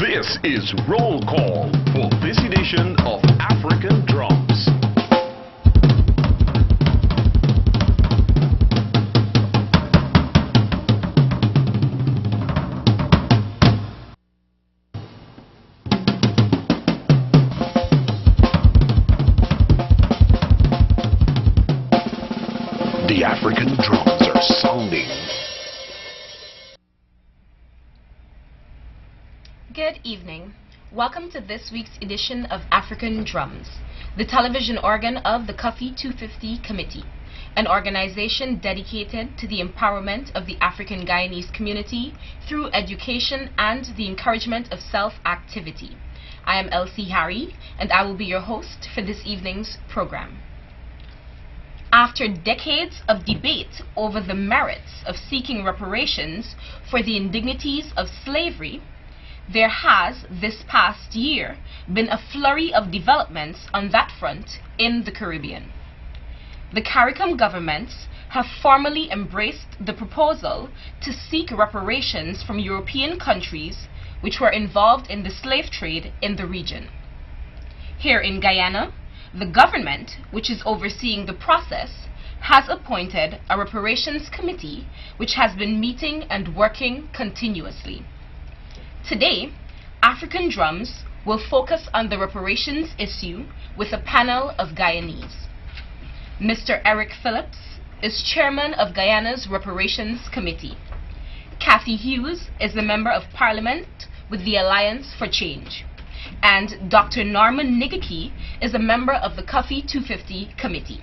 This is Roll Call for this edition of African Drums. The African drums are sounding. Good evening. Welcome to this week's edition of African Drums, the television organ of the Cuffy 250 Committee, an organization dedicated to the empowerment of the Afro-Guyanese community through education and the encouragement of self-activity. I am Elsie, and I will be your host for this evening's program. After decades of debate over the merits of seeking reparations for the indignities of slavery, there has, this past year, been a flurry of developments on that front in the Caribbean. The CARICOM governments have formally embraced the proposal to seek reparations from European countries which were involved in the slave trade in the region. Here in Guyana, the government, which is overseeing the process, has appointed a reparations committee which has been meeting and working continuously. Today, African Drums will focus on the reparations issue with a panel of Guyanese. Mr. Phillips is chairman of Guyana's Reparations Committee. Cathy Hughes is a member of Parliament with the Alliance for Change. And Dr. Ng-A-Qui is a member of the Cuffy 250 Committee.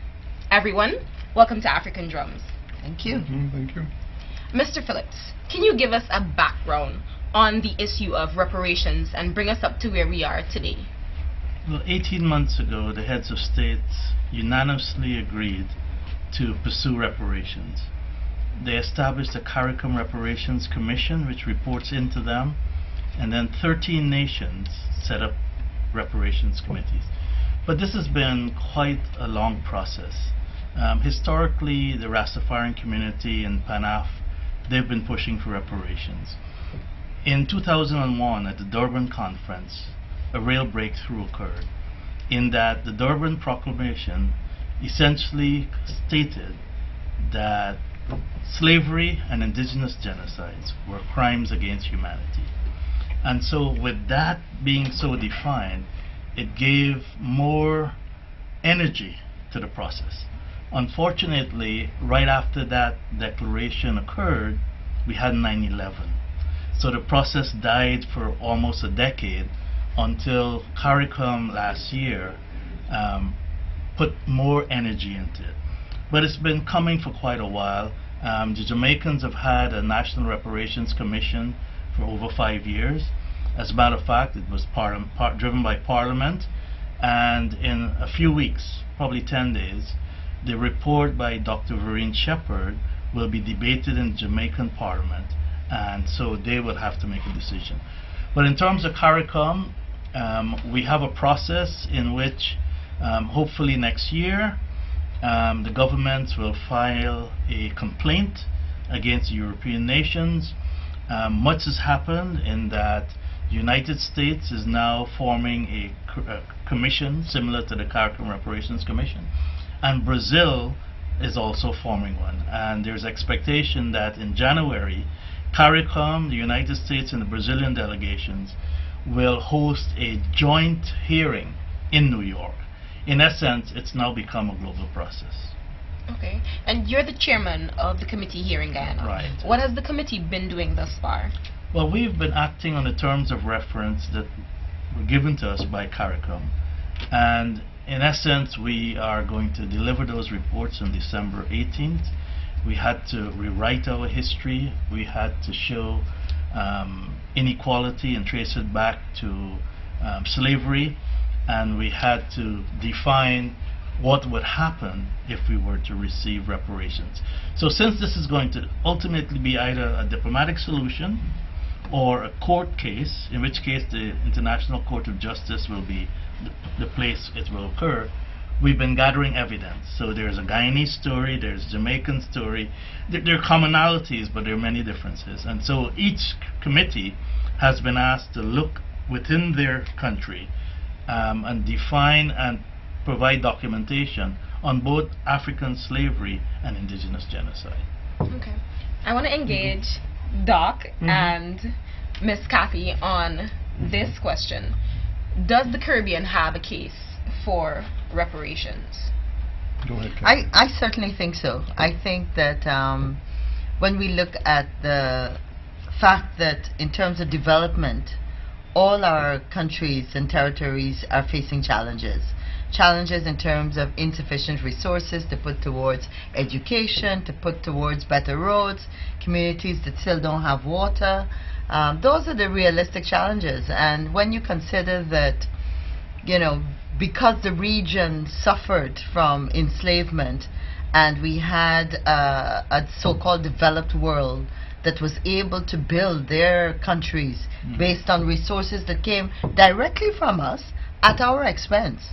Everyone, welcome to African Drums. Thank you. Thank you. Mr. Phillips, can you give us a background on the issue of reparations and bring us up to where we are today? Well, 18 months ago, the heads of states unanimously agreed to pursue reparations. They established a CARICOM Reparations Commission, which reports into them, and then 13 nations set up reparations committees. But this has been quite a long process. Historically, the Rastafarian community in PANAF, they've been pushing for reparations. In 2001, at the Durban Conference, a real breakthrough occurred in that the Durban Proclamation essentially stated that slavery and indigenous genocides were crimes against humanity. And so with that being so defined, it gave more energy to the process. Unfortunately, right after that declaration occurred, we had 9/11. So the process died for almost a decade until CARICOM last year put more energy into it. But it's been coming for quite a while. The Jamaicans have had a National Reparations Commission for over 5 years. As a matter of fact, it was driven by Parliament, and in a few weeks, probably 10 days, the report by Dr. Vereen Shepherd will be debated in Jamaican Parliament, and so they will have to make a decision. But in terms of CARICOM, we have a process in which hopefully next year the governments will file a complaint against European nations. Much has happened in that the United States is now forming a commission similar to the CARICOM Reparations Commission, and Brazil is also forming one, and there's expectation that in January CARICOM, the United States and the Brazilian delegations will host a joint hearing in New York. In essence, it's now become a global process. Okay, and you're the chairman of the committee here in Guyana. Right. What has the committee been doing thus far? Well, we've been acting on the terms of reference that were given to us by CARICOM, and in essence, we are going to deliver those reports on December 18th. We had to rewrite our history. We had to show inequality and trace it back to slavery, and we had to define what would happen if we were to receive reparations. So since this is going to ultimately be either a diplomatic solution or a court case, in which case the International Court of Justice will be the place it will occur, we've been gathering evidence. So there's a Guyanese story, there's a Jamaican story. There are commonalities, but there are many differences. And so each committee has been asked to look within their country and define and provide documentation on both African slavery and indigenous genocide. Okay. I want to engage Doc and Miss Cathy on this question. Does the Caribbean have a case for reparations? Go ahead, Cathy. I certainly think so. I think that when we look at the fact that in terms of development, all our countries and territories are facing challenges. Challenges in terms of insufficient resources to put towards education, to put towards better roads, communities that still don't have water. Those are the realistic challenges. And when you consider that, you know, because the region suffered from enslavement and we had a so-called developed world that was able to build their countries based on resources that came directly from us at our expense.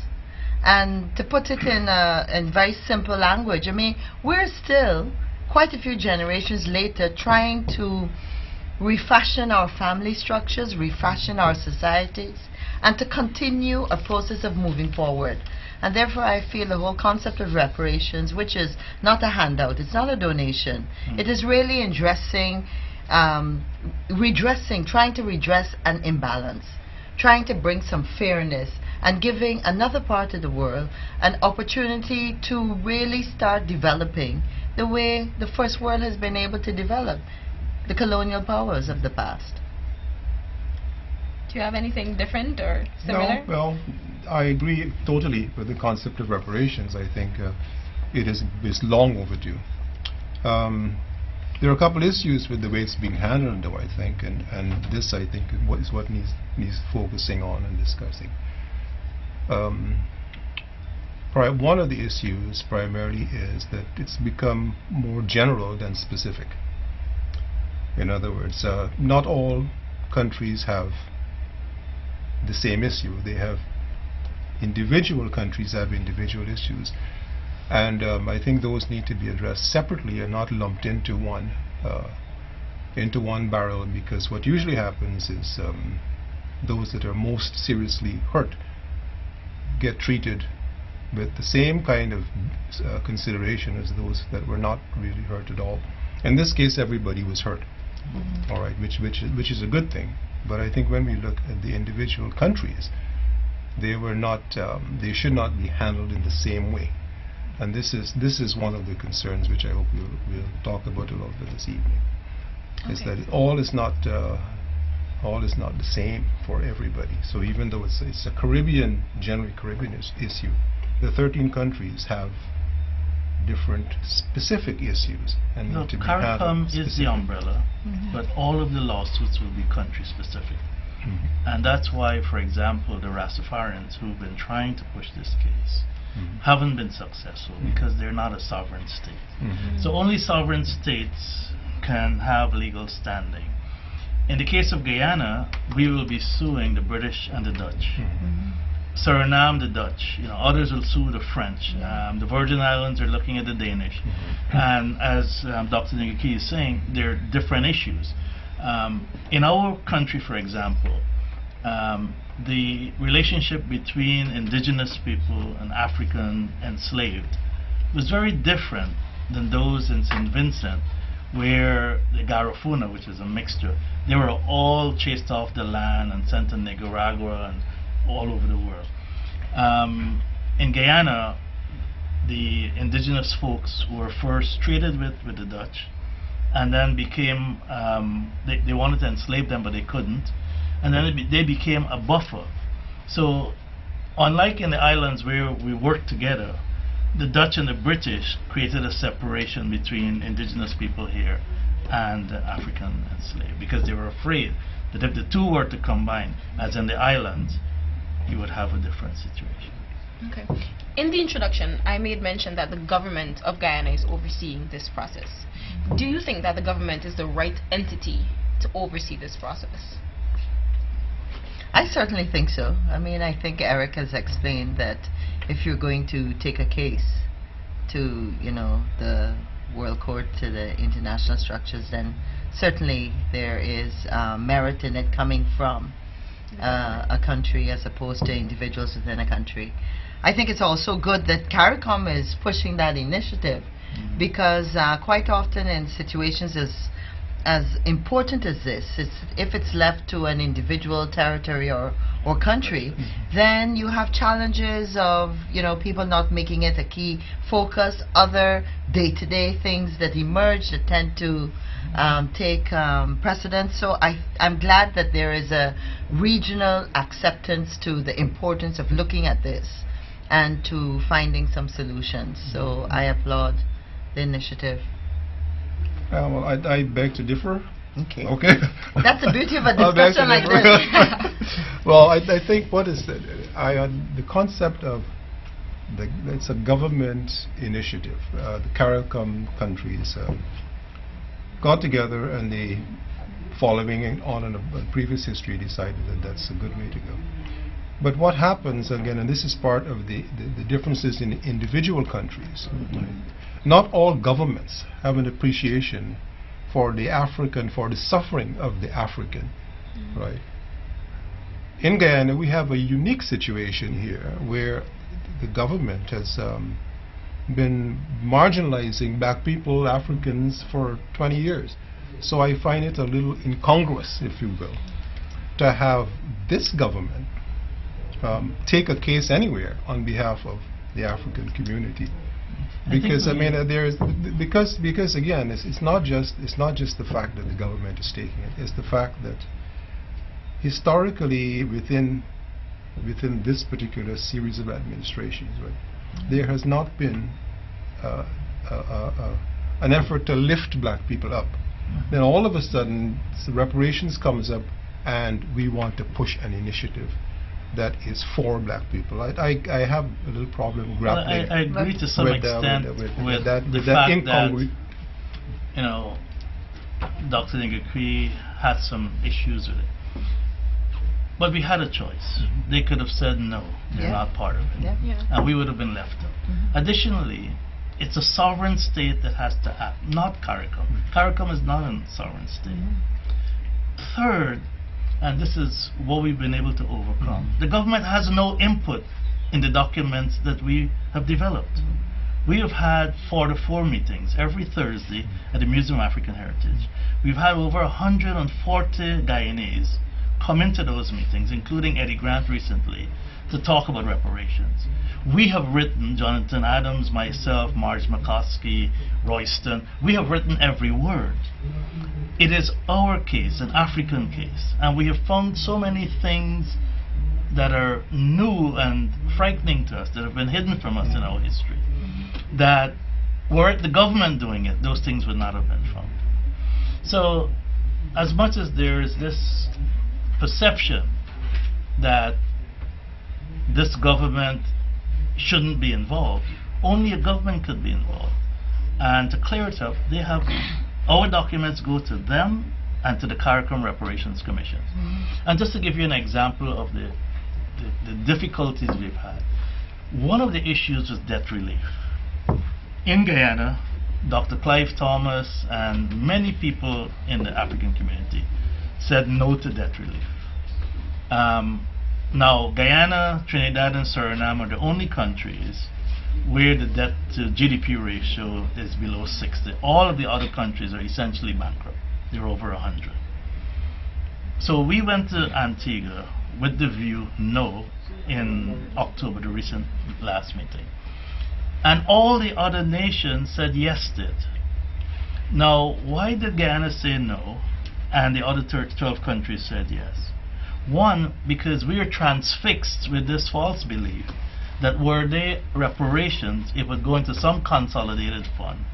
And to put it in very simple language, I mean, we're still, quite a few generations later, trying to refashion our family structures, refashion our societies, and to continue a process of moving forward. And therefore I feel the whole concept of reparations, which is not a handout, it's not a donation, it is really addressing, trying to redress an imbalance, trying to bring some fairness and giving another part of the world an opportunity to really start developing the way the first world has been able to develop, the colonial powers of the past. Do you have anything different or similar? No, well, I agree totally with the concept of reparations. I think it is long overdue. There are a couple issues with the way it's being handled, though, I think, and this, I think, is what needs focusing on and discussing. One of the issues primarily is that it's become more general than specific. In other words, not all countries have the same issue. They have individual countries have individual issues, and I think those need to be addressed separately and not lumped into one barrel, because what usually happens is those that are most seriously hurt get treated with the same kind of consideration as those that were not really hurt at all. In this case, everybody was hurt. All right, which is a good thing. But I think when we look at the individual countries, they were not, they should not be handled in the same way. And this is one of the concerns which I hope we'll talk about a little bit this evening. Okay. Is that all is not the same for everybody. So even though it's a Caribbean, generally Caribbean issue, the 13 countries have different specific issues and need to be handled. CARICOM is the umbrella, but all of the lawsuits will be country specific. And that's why, for example, the Rastafarians who've been trying to push this case haven't been successful because they're not a sovereign state. So only sovereign states can have legal standing. In the case of Guyana, we will be suing the British and the Dutch. Suriname, the Dutch. You know, others will sue the French. The Virgin Islands are looking at the Danish. And as Dr. Ng-A-Qui is saying, there are different issues. In our country, for example, the relationship between indigenous people and African enslaved was very different than those in St. Vincent, where the Garifuna, which is a mixture, they were all chased off the land and sent to Nicaragua and all over the world. In Guyana, the indigenous folks were first traded with the Dutch, and then became, they wanted to enslave them, but they couldn't, and then they became a buffer. So unlike in the islands where we worked together, the Dutch and the British created a separation between indigenous people here and the African enslaved, because they were afraid that if the two were to combine, as in the islands, you would have a different situation. Okay. In the introduction, I made mention that the government of Guyana is overseeing this process. Do you think that the government is the right entity to oversee this process? I certainly think so. I mean, I think Eric has explained that if you're going to take a case to, you know, the World Court, to the international structures, then certainly there is merit in it coming from a country as opposed to individuals within a country. I think it's also good that CARICOM is pushing that initiative, because quite often in situations as important as this, if it's left to an individual territory or country, then you have challenges of people not making it a key focus, other day-to-day things that emerge that tend to take precedence. So I'm glad that there is a regional acceptance to the importance of looking at this and to finding some solutions. So I applaud the initiative. Well, I beg to differ. Okay. Okay. That's the beauty of a discussion like this. Well, I think what is the concept of it's a government initiative. The CARICOM countries got together, and they, following on a previous history, decided that that's a good way to go. But what happens again, and this is part of the differences in individual countries. Not all governments have an appreciation for the African, for the suffering of the African, right? In Guyana, we have a unique situation here where the government has been marginalizing black people, Africans, for 20 years. So I find it a little incongruous, if you will, to have this government take a case anywhere on behalf of the African community. Because because again, it's not just the fact that the government is taking it. It's the fact that historically within this particular series of administrations, right, there has not been an effort to lift black people up. Then all of a sudden, reparations comes up, and we want to push an initiative that is for black people. I have a little problem grappling. I agree to some extent with that fact that Dr. Ng-A-Qui had some issues with it. But we had a choice. They could have said no, they're not part of it. And we would have been left out. Additionally, it's a sovereign state that has to act, not CARICOM. CARICOM is not a sovereign state. Third, and this is what we've been able to overcome, the government has no input in the documents that we have developed. We have had 4 to 4 meetings every Thursday at the Museum of African Heritage. We've had over 140 Guyanese come into those meetings, including Eddie Grant recently, to talk about reparations. We have written, Jonathan Adams, myself, Marge McCoskey, Royston, we have written every word. It is our case, an African case, and we have found so many things that are new and frightening to us, that have been hidden from us in our history, that were it the government doing it, those things would not have been found. So, as much as there is this perception that this government shouldn't be involved, only a government could be involved. And to clear it up, they have, our documents go to them and to the CARICOM Reparations Commission. And just to give you an example of the difficulties we've had, one of the issues was debt relief. In Guyana, Dr. Clive Thomas and many people in the African community said no to debt relief. Now, Guyana, Trinidad and Suriname are the only countries where the debt to GDP ratio is below 60. All of the other countries are essentially bankrupt. They're over 100. So we went to Antigua with the view no in October, the recent last meeting. And all the other nations said yes to it. Now, why did Guyana say no and the other 12 countries said yes? One, because we are transfixed with this false belief that were they reparations, it would go into some consolidated fund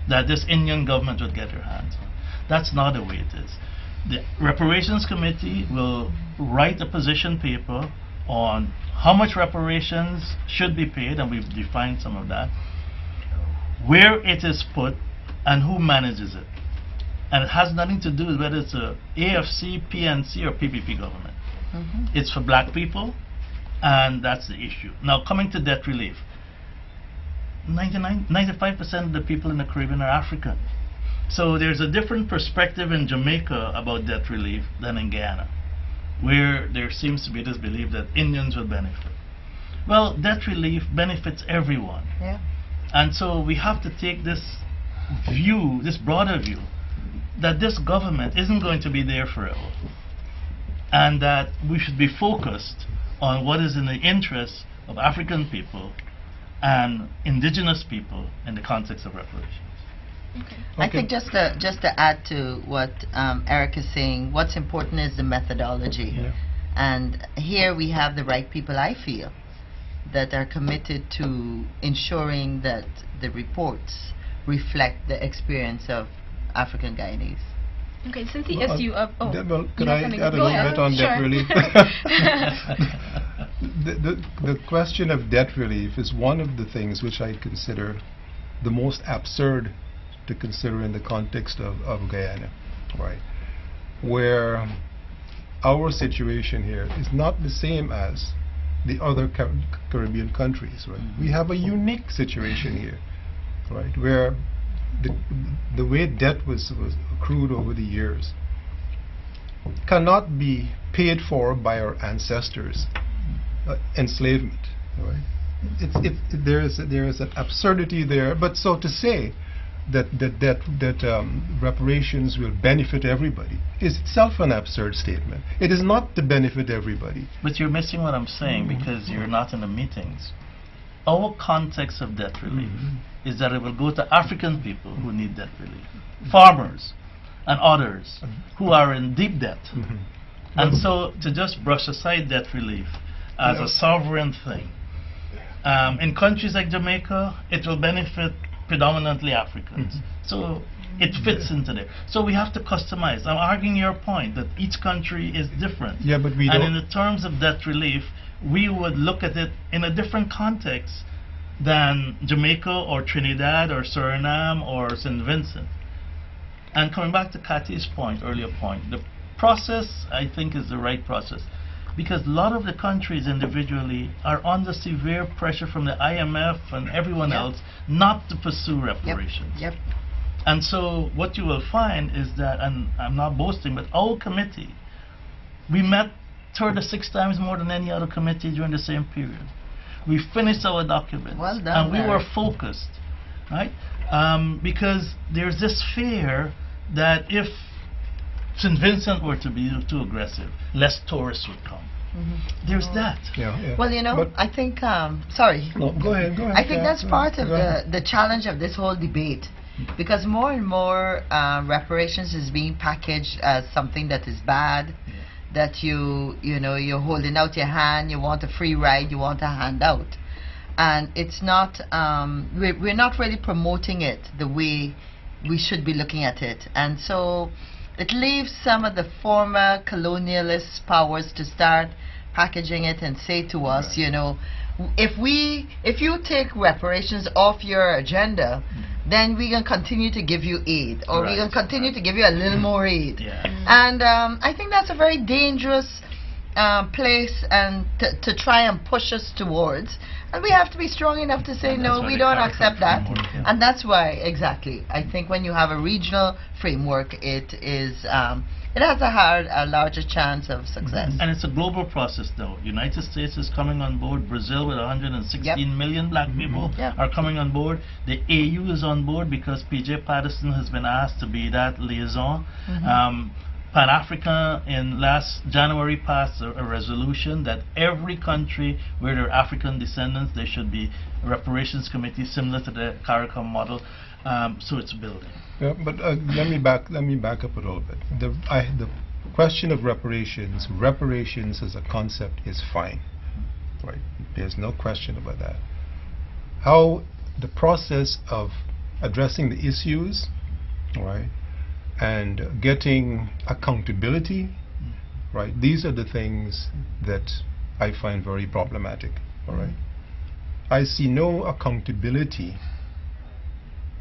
that this Indian government would get their hands on. That's not the way it is. The Reparations Committee will write a position paper on how much reparations should be paid, and we've defined some of that, where it is put, and who manages it. And it has nothing to do with whether it's a AFC, PNC, or PPP government. It's for black people, and that's the issue. Now, coming to debt relief, 95% of the people in the Caribbean are African. So there's a different perspective in Jamaica about debt relief than in Guyana. where there seems to be this belief that Indians will benefit. Well, debt relief benefits everyone. Yeah. And so we have to take this view, this broader view, that this government isn't going to be there forever. And that we should be focused on what is in the interest of African people and indigenous people in the context of reparations. Okay. I think just to add to what Eric is saying, what's important is the methodology. Yeah. And here we have the right people, I feel, that are committed to ensuring that the reports reflect the experience of African Guyanese. Okay, since the Well, issue of... Oh, well, could you have I something? add a Go little ahead. bit on debt Sure. relief? The question of debt relief is one of the things which I consider the most absurd to consider in the context of Guyana, right? Where our situation here is not the same as the other Caribbean countries, right? We have a unique situation here, right? Where the way debt was accrued over the years cannot be paid for by our ancestors' enslavement, right? There is an absurdity there. But so to say that reparations will benefit everybody is itself an absurd statement. It is not to benefit everybody. But you're missing what I'm saying because you're not in the meetings. Our context of debt relief is that it will go to African people who need debt relief, farmers and others who are in deep debt. And so to just brush aside debt relief as a sovereign thing, in countries like Jamaica, it will benefit predominantly Africans. So it fits into there. So we have to customize. I'm arguing your point that each country is different. Yeah, but we and don't. in the terms of debt relief, we would look at it in a different context than Jamaica or Trinidad or Suriname or St. Vincent. And coming back to Cathy's point, earlier point, the process I think is the right process because a lot of the countries individually are under severe pressure from the IMF and everyone else not to pursue reparations. Yep. And so what you will find is that, and I'm not boasting, but our committee, we met 36 times more than any other committee during the same period. We finished our documents. Well done, and we were Eric. focused, right? Because there's this fear that if St. Vincent were to be too aggressive, less tourists would come. There's that. Yeah. Well, you know, But I think, sorry. no, go ahead. I think yeah, that's go part ahead, of go ahead. the challenge of this whole debate, because more and more reparations is being packaged as something that is bad, that you're holding out your hand, you want a free ride, you want a handout, and it's not. We're not really promoting it the way we should be looking at it, and so it leaves some of the former colonialist powers to start packaging it and say to us, if you take reparations off your agenda, then we can continue to give you aid, or we can continue to give you a little more aid. And I think that's a very dangerous place and to try and push us towards. And we have to be strong enough to say, no, we don't accept that. And that's why, exactly, I think when you have a regional framework, it is it has a larger chance of success. And it's a global process, though. United States is coming on board. Brazil, with 116 million black people, are coming on board. The AU is on board because P.J. Patterson has been asked to be that liaison. Pan-Africa in last January passed a resolution that every country where there are African descendants, there should be a reparations committee similar to the CARICOM model. So it's building. Yeah, but let me back up a little bit. The question of reparations as a concept is fine, right? There's no question about that. How the process of addressing the issues, right, and getting accountability, right? These are the things that I find very problematic. All right, I see no accountability,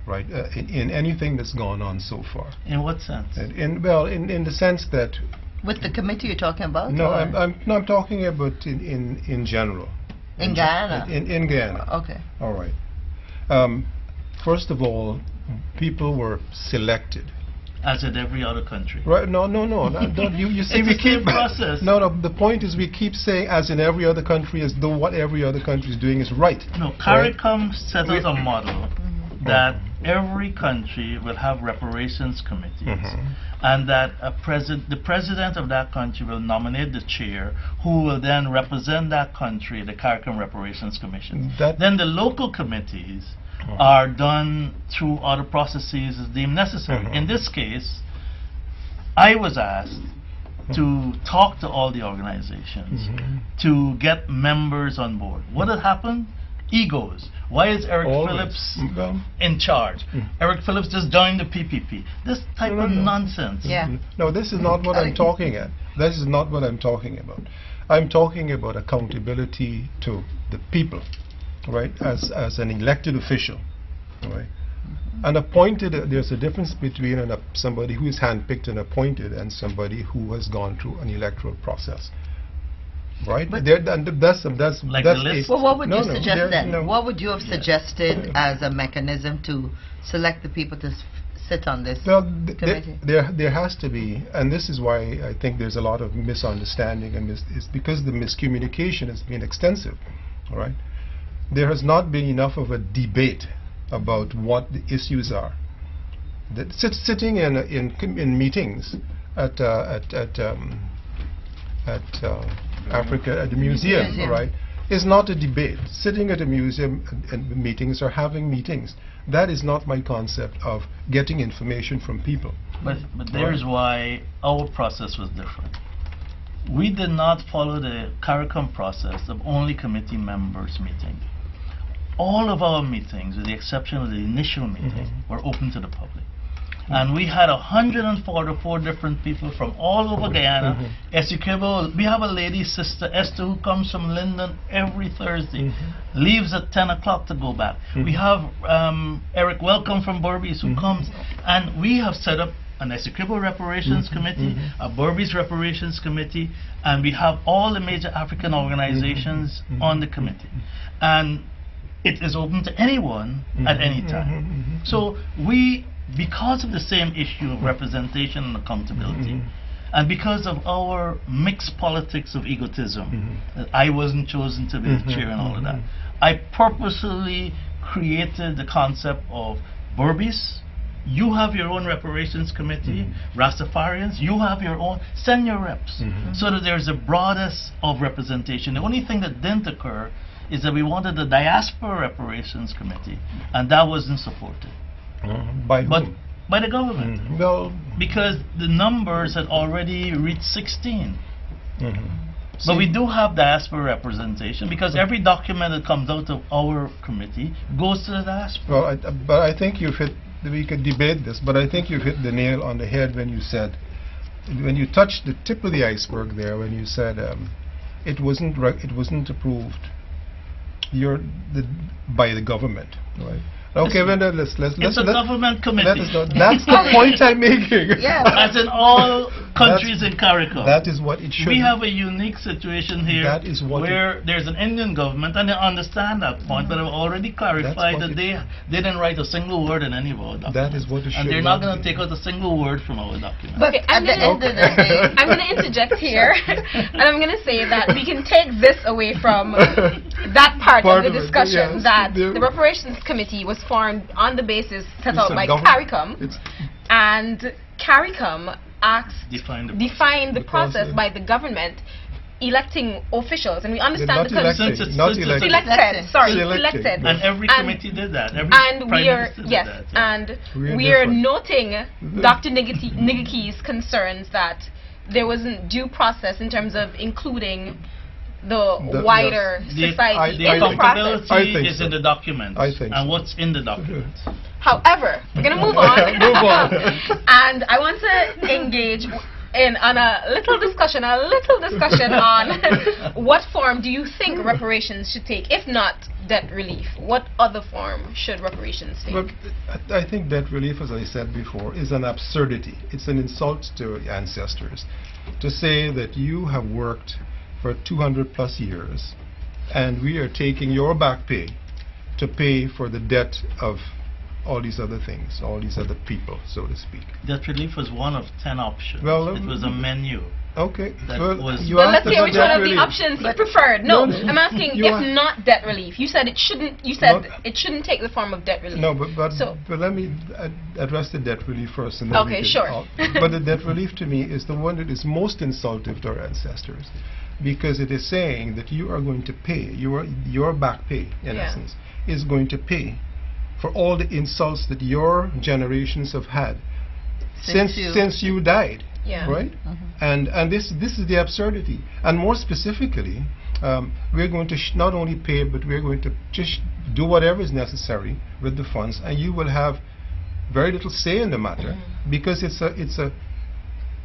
right, in anything that's gone on so far. In what sense? In the sense that With the committee you're talking about? no, or I'm talking about in general. in Guyana. In Guyana. Okay. All right. First of all, people were selected as in every other country. Right? No. You see, It's we the same keep process. No. The point is, we keep saying as in every other country, as though what every other country is doing is right. No, CARICOM set out a model that every country will have reparations committees, and that the president of that country will nominate the chair, who will then represent that country at the CARICOM Reparations Commission. Then the local committees are done through other processes as deemed necessary. In this case, I was asked to talk to all the organizations to get members on board. What had happened? Egos. Why is Eric Phillips in charge? Eric Phillips just joined the PPP. This type of nonsense. No, this is not what I'm talking at. This is not what I'm talking about. I'm talking about accountability to the people, right? As an elected official, right? And appointed, there's a difference between somebody who is handpicked and appointed and somebody who has gone through an electoral process. Right? But that's like the list? Well, what would you suggest then? What would you have suggested as a mechanism to select the people to sit on this committee? There has to be, and this is why I think there's a lot of misunderstanding, and it's because the miscommunication has been extensive. All right? There has not been enough of a debate about what the issues are. Sitting in meetings at Africa, at the museum, right, is not a debate. Sitting at a museum and meetings or having meetings, that is not my concept of getting information from people. But there's why our process was different. We did not follow the CARICOM process of only committee members meeting. All of our meetings, with the exception of the initial meeting, were open to the public. And we had 144 different people from all over Guyana. We have a lady, Sister Esther, who comes from Linden every Thursday, leaves at 10 o'clock to go back. We have Eric Welcome from Berbice who comes, and we have set up an Essequibo Reparations Committee, a Berbice Reparations Committee, and we have all the major African organizations on the committee. And it is open to anyone at any time. So we, because of the same issue of representation and accountability, and because of our mixed politics of egotism, that I wasn't chosen to be the chair and all of that, I purposely created the concept of Berbice. You have your own reparations committee, Rastafarians, you have your own, send your reps, so that there's the broadest of representation. The only thing that didn't occur is that we wanted the Diaspora Reparations Committee, and that wasn't supported. By whom? By the government. Well, because the numbers had already reached 16. But we do have diaspora representation, because every document that comes out of our committee goes to the diaspora. Well, but I think you've hit, we could debate this, but I think you've hit the nail on the head when you said, when you touched the tip of the iceberg there, when you said it wasn't approved by the government, right? Okay, well, let's it's a government committee. That's the point I'm making. As in all countries in CARICOM. That is what it should be. We have a unique situation here where there's an Indian government, and they understand that point, but I've already clarified that they didn't write a single word in any of our documents. That is what it should be. And they're not going to take out a single word from our document. But I'm going to interject here, and I'm going to say that we can take this away from that part of the discussion, that the Reparations Committee was formed on the basis set out by CARICOM, and CARICOM defined the process by the government electing officials, and we understand selected. And every committee did that. We are noting Dr. Ng-A-Qui's concerns that there wasn't due process in terms of including the wider society in the process. Accountability is in the document. And what's in the document. However, we're going to move on. And I want to engage on a little discussion on what form do you think reparations should take, if not debt relief? What other form should reparations take? Well, I think debt relief, as I said before, is an absurdity. It's an insult to ancestors to say that you have worked for 200 plus years and we are taking your back pay to pay for the debt of all these other things, all these other people, so to speak. Debt relief was one of 10 options. Well, it was a menu. Okay. That Well, was- you Well, asked let's hear about which one debt of the relief. options he preferred. No, No, I'm asking you if are- not debt relief. You said it shouldn't. You said No. it shouldn't take the form of debt relief. No, but So- let me address the debt relief first. And then Okay, we can sure. talk. But the debt relief to me is the one that is most insultive to our ancestors, because it is saying that you are going to pay, your back pay, in Yeah. essence, is going to pay for all the insults that your generations have had since you died. Yeah. Right? And this is the absurdity. And more specifically, we're going to not only pay, but we're going to just do whatever is necessary with the funds, and you will have very little say in the matter, because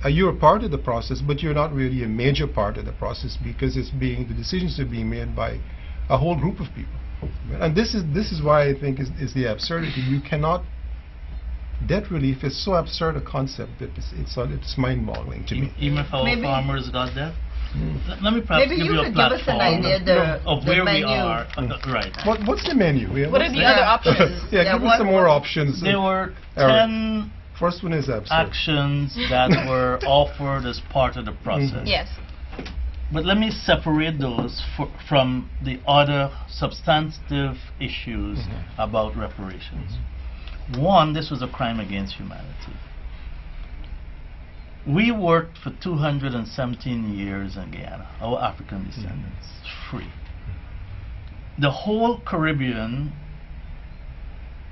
you're a part of the process, but you're not really a major part of the process, because the decisions are being made by a whole group of people. And this is why I think is the absurdity. You cannot. Debt relief is so absurd a concept that it's mind-boggling to me. Even if our Maybe- farmers got that? Let me perhaps Maybe give you you a could give us platform an idea of the where we menu. are. Right. What's the menu? Yeah, What are what's the Yeah. other options? yeah, Yeah, give what- us some more options. There were Eric. 10 First one is absurd. actions that were offered as part of the process. Yes. But let me separate those from the other substantive issues about reparations. One, this was a crime against humanity. We worked for 217 years in Guyana, our African descendants, free. The whole Caribbean,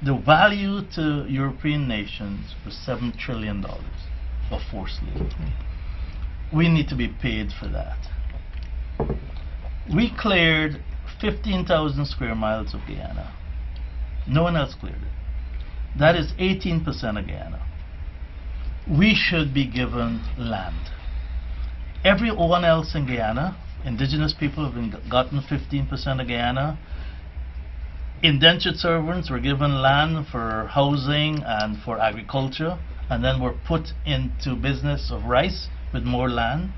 the value to European nations was $7 trillion of forced labor. We need to be paid for that. We cleared 15,000 square miles of Guyana. No one else cleared it. That is 18% of Guyana. We should be given land. Everyone else in Guyana, indigenous people have gotten 15% of Guyana. Indentured servants were given land for housing and for agriculture, and then were put into business of rice with more land.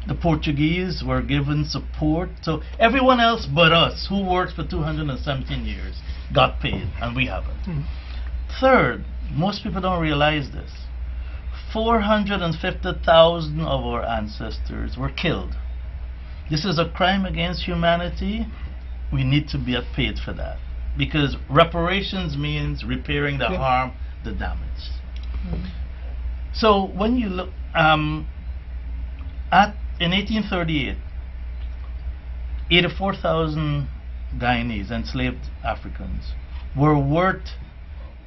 The Portuguese were given support. So everyone else but us, who worked for 217 years, got paid, and we haven't. Third, most people don't realize this. 450,000 of our ancestors were killed. This is a crime against humanity. We need to be paid for that, because reparations means repairing the harm, the damage. So when you look in 1838, 84,000 Guyanese, enslaved Africans, were worth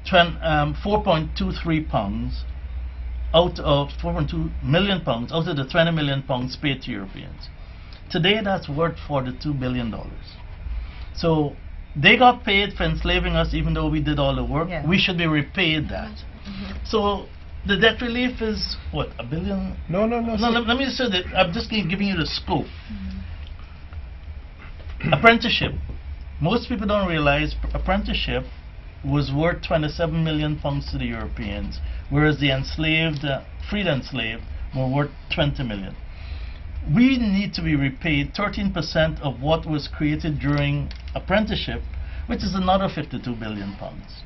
4.23 pounds out of 4.2 million pounds out of the 20 million pounds paid to Europeans. Today that's worth $42 billion. So they got paid for enslaving us even though we did all the work. Yeah. We should be repaid that. So the debt relief is what, $1 billion? No. Let me say that I'm just giving you the scope. Apprenticeship. Most people don't realize apprenticeship was worth 27 million pounds to the Europeans, whereas the enslaved, freed enslaved, were worth 20 million. We need to be repaid 13% of what was created during apprenticeship, which is another 52 billion pounds.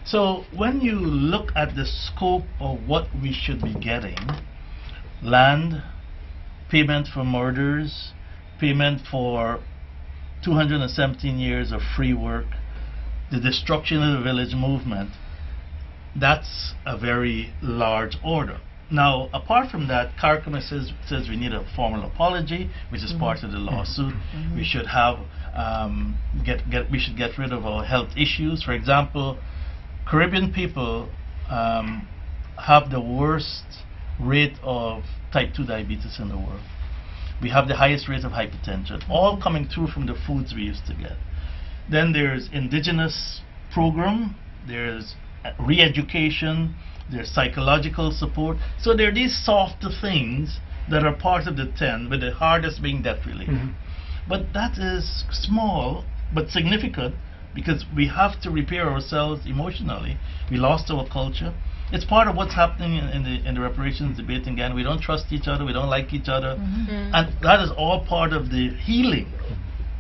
So when you look at the scope of what we should be getting, land, payment for murders, payment for 217 years of free work, the destruction of the village movement, that's a very large order. Now, apart from that, CARICOM says we need a formal apology, which is part of the lawsuit. We should have we should get rid of our health issues. For example, Caribbean people have the worst rate of type 2 diabetes in the world. We have the highest rate of hypertension, all coming through from the foods we used to get. Then there's indigenous program, there's re-education, there's psychological support. So there are these softer things that are part of the 10, with the hardest being debt relief. But that is small but significant, because we have to repair ourselves emotionally. We lost our culture. It's part of what's happening in the reparations debate again. We don't trust each other, we don't like each other, and that is all part of the healing,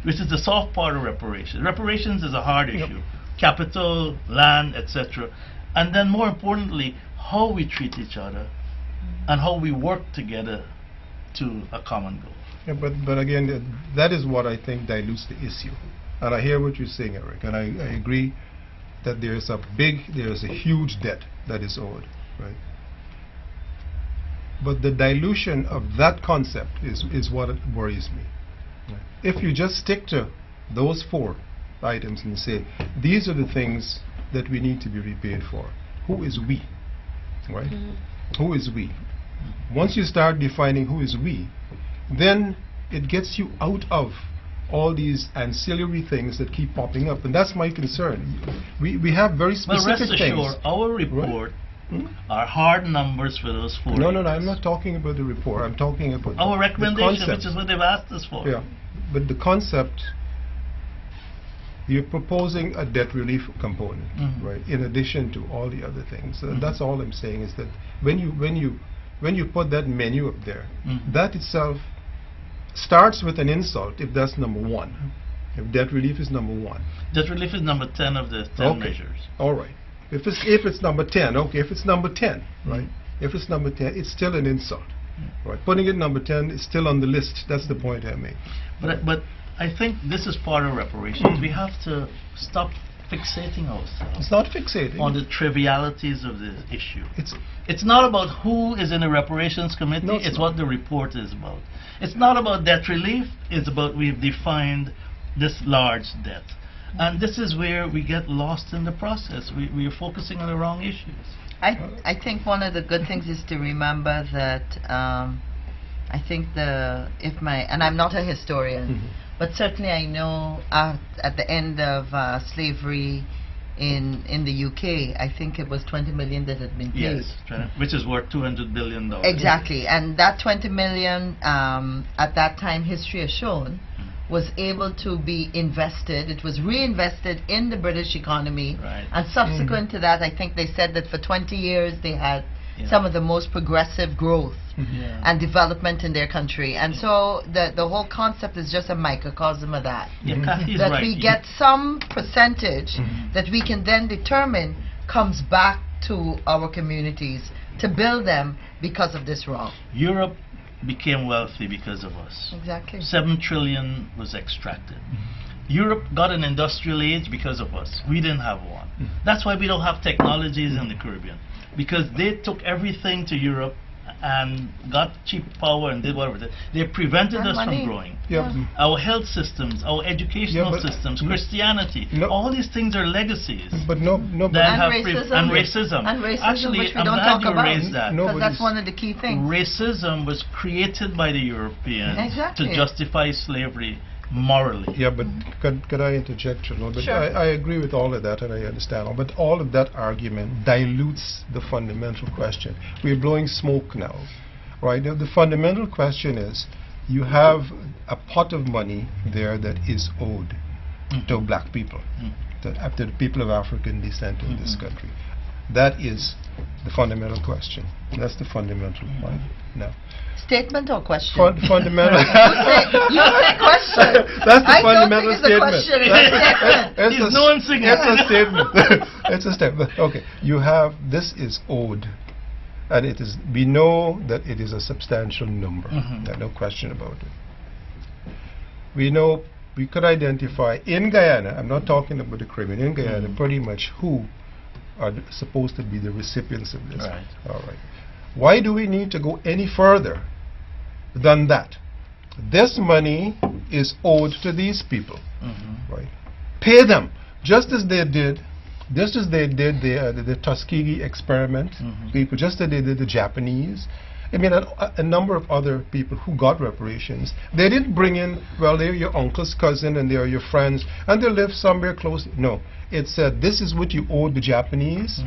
which is the soft part of reparations. Reparations is a hard issue. capital, land, etc. And then more importantly, how we treat each other and how we work together to a common goal. Yeah, but again, that is what I think dilutes the issue. And I hear what you're saying, Eric, and I agree that there's a huge debt that is owed, right? But the dilution of that concept is what worries me. Right. If you just stick to those 4 items and say, these are the things that we need to be repaid for, who is we, right? Who is we? Once you start defining who is we, then it gets you out of all these ancillary things that keep popping up, and that's my concern. We have very specific things. Well, rest assured, our report are hard numbers for those 4 No, areas. I'm not talking about the report. I'm talking about our the recommendation, concept. which is what they've asked us for. Yeah, but the concept, you're proposing a debt relief component, right? In addition to all the other things. That's all I'm saying is that when you put that menu up there, that itself starts with an insult if that's number 1. If debt relief is number 1. Debt relief is number 10 of the 10 measures. All right. If it's number 10, okay. If it's number 10, right? If it's number 10, it's still an insult, right? Putting it number 10 is still on the list. That's the point I make. But I think this is part of reparations. We have to stop fixating ourselves. It's not fixating on the trivialities of the issue. It's not about who is in the reparations committee. No, it's what the report is about. It's not about debt relief. It's about we've defined this large debt. And this is where we get lost in the process. We are focusing on the wrong issues. I think one of the good things is to remember that I think and I'm not a historian, but certainly I know at the end of slavery in the UK, I think it was 20 million that had been paid. Yes, which is worth $200 billion. Exactly, and that 20 million at that time, history has shown, was able to be invested. It was reinvested in the British economy, and subsequent to that, I think they said that for 20 years they had some of the most progressive growth and development in their country. And so the whole concept is just a microcosm of that. Cathy is that right. we get some percentage that we can then determine comes back to our communities to build them because of this wrong. Europe became wealthy because of us. Exactly. 7 trillion was extracted. Europe got an industrial age because of us. We didn't have one. That's why we don't have technologies in the Caribbean, because they took everything to Europe and got cheap power and did whatever. They prevented us from growing. Our health systems, our educational systems, Christianity, all these things are legacies. But that and racism. Actually, which we I'm don't glad talk about. Raised that. Because that's one of the key things. Racism was created by the Europeans to justify slavery morally. Yeah, but could I interject a little bit? Sure. I agree with all of that, and I understand all, but all of that argument dilutes the fundamental question. We're blowing smoke now, right? The fundamental question is, you have a pot of money there that is owed to black people, to the people of African descent in this country. That is the fundamental question. That's the fundamental one. Now, statement or question? Fundamental. You say question. That's the fundamental statement. He's nuancing it. It's a statement. It's a statement. Okay, you have, this is owed, and it is. We know that it is a substantial number. There's no question about it. We know, we could identify in Guyana. I'm not talking about the Caribbean. In Guyana, pretty much who are supposed to be the recipients of this. Right. All right. Why do we need to go any further than that? This money is owed to these people, right? Pay them, just as they did the Tuskegee experiment people, just as they did the Japanese. I mean, a number of other people who got reparations. They didn't bring in, well, they're your uncle's cousin and they're your friends and they live somewhere close. No, it said, this is what you owe the Japanese.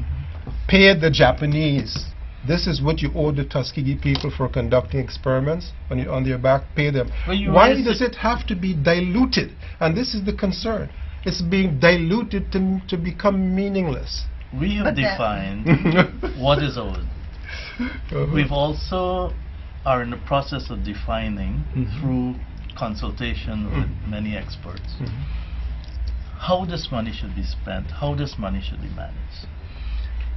Pay the Japanese. This is what you owe the Tuskegee people for conducting experiments on their back. Pay them. Why does it have to be diluted? And this is the concern. It's being diluted to become meaningless. We have defined what is owed. We've also are in the process of defining through consultation with many experts how this money should be spent, how this money should be managed.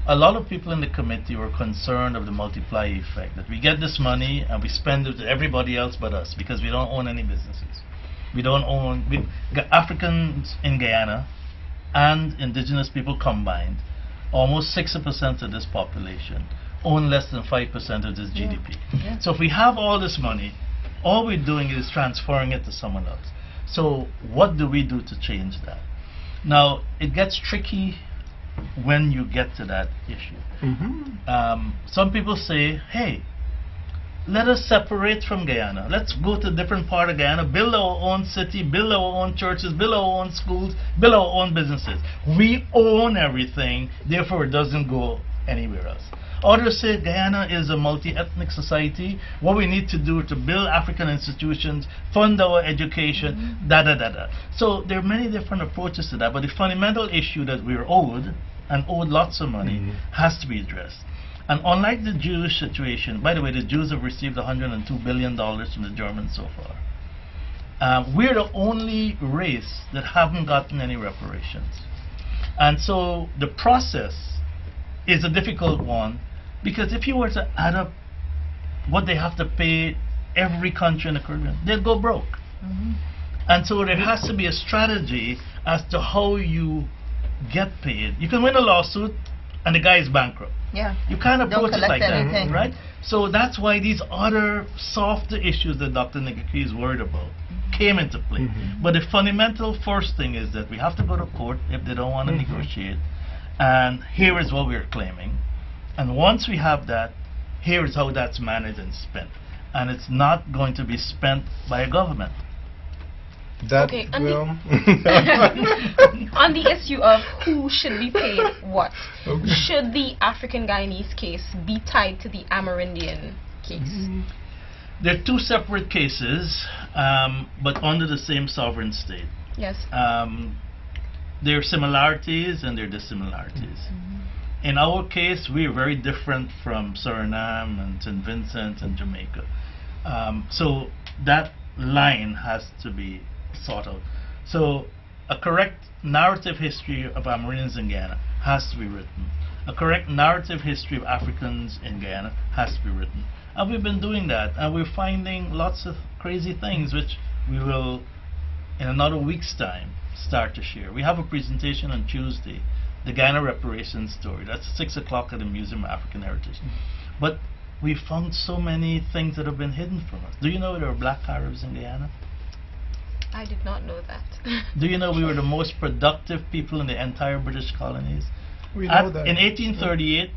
A lot of people in the committee were concerned of the multiplier effect, that we get this money and we spend it to everybody else but us, because we don't own any businesses. We don't own, Africans in Guyana and indigenous people combined, almost 60% of this population own less than 5% of this GDP. Yeah. So if we have all this money, all we're doing is transferring it to someone else. So what do we do to change that? Now, it gets tricky when you get to that issue. Some people say, hey, let us separate from Guyana. Let's go to a different part of Guyana, build our own city, build our own churches, build our own schools, build our own businesses. We own everything, therefore it doesn't go anywhere else. Others say Guyana is a multi-ethnic society. What we need to do to build African institutions, fund our education, So there are many different approaches to that, but the fundamental issue that we're owed, and owed lots of money, has to be addressed. And unlike the Jewish situation, by the way, the Jews have received $102 billion from the Germans so far. We're the only race that haven't gotten any reparations. And so the process is a difficult one, because if you were to add up what they have to pay every country in the Caribbean, they'll go broke. And so there has to be a strategy as to how you get paid. You can win a lawsuit and the guy is bankrupt. Yeah. You can't approach it like anything. that, right? So that's why these other softer issues that Dr. Ng-A-Qui is worried about came into play. But the fundamental first thing is that we have to go to court if they don't want to negotiate. And here is what we're claiming. And once we have that, here is how that's managed and spent. And it's not going to be spent by a government. That Okay, will on the issue of who should be paid what, should the African Guyanese case be tied to the Amerindian case? They're two separate cases, but under the same sovereign state. Yes. There are similarities and there are dissimilarities. In our case, we are very different from Suriname and St. Vincent and Jamaica. So that line has to be sought out. So a correct narrative history of Amerindians in Guyana has to be written. A correct narrative history of Africans in Guyana has to be written. And we've been doing that, and we're finding lots of crazy things which we will, in another week's time, start to share. We have a presentation on Tuesday, the Guyana Reparations story. That's 6 o'clock at the Museum of African Heritage. But we found so many things that have been hidden from us. Do you know there are black Arabs in Guyana? I did not know that. Do you know we were the most productive people in the entire British colonies? we know that. In 1838,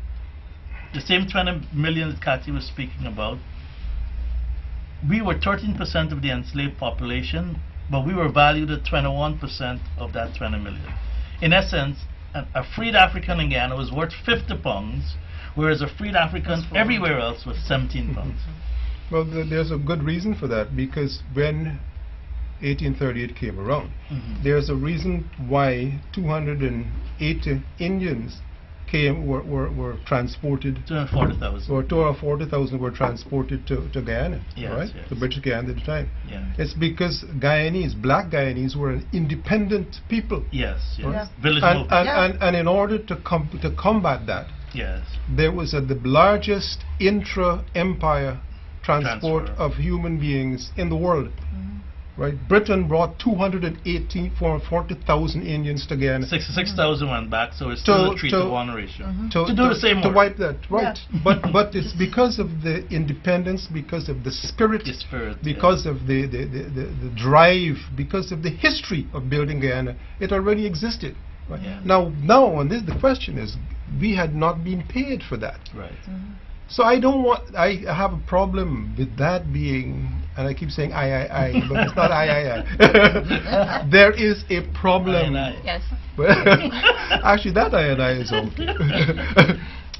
the same 20 million that Cathy was speaking about, we were 13% of the enslaved population, but we were valued at 21% of that 20 million. In essence, a freed African in Guyana was worth 50 pounds, whereas a freed African everywhere else was 17 pounds. Well, there's a good reason for that, because when 1838 came around, there's a reason why 280 Indians were transported. 240,000. Or 240,000 were transported to Guyana, Yes, right? yes. To British Guyana at the time. Yeah. It's because Guyanese, black Guyanese, were an independent people. Yes, yes. Yeah. Village And, movement. and in order to combat that, Yes. there was the largest intra-empire transport Transfer. of human beings in the world. Right? Britain brought 240,000 Indians to Guyana 66,000 went back, so it's still a 3-to-1 ratio. to do the same to work. wipe that, right? But it's because of the independence, because of the spirit, The spirit, because of the drive, because of the history of building Guyana. It already existed. Right? Yeah. Now on this, the question is, we had not been paid for that. Right. So I have a problem with that being, and I keep saying I, but it's not I. There is a problem. Yes. Actually, that I is okay.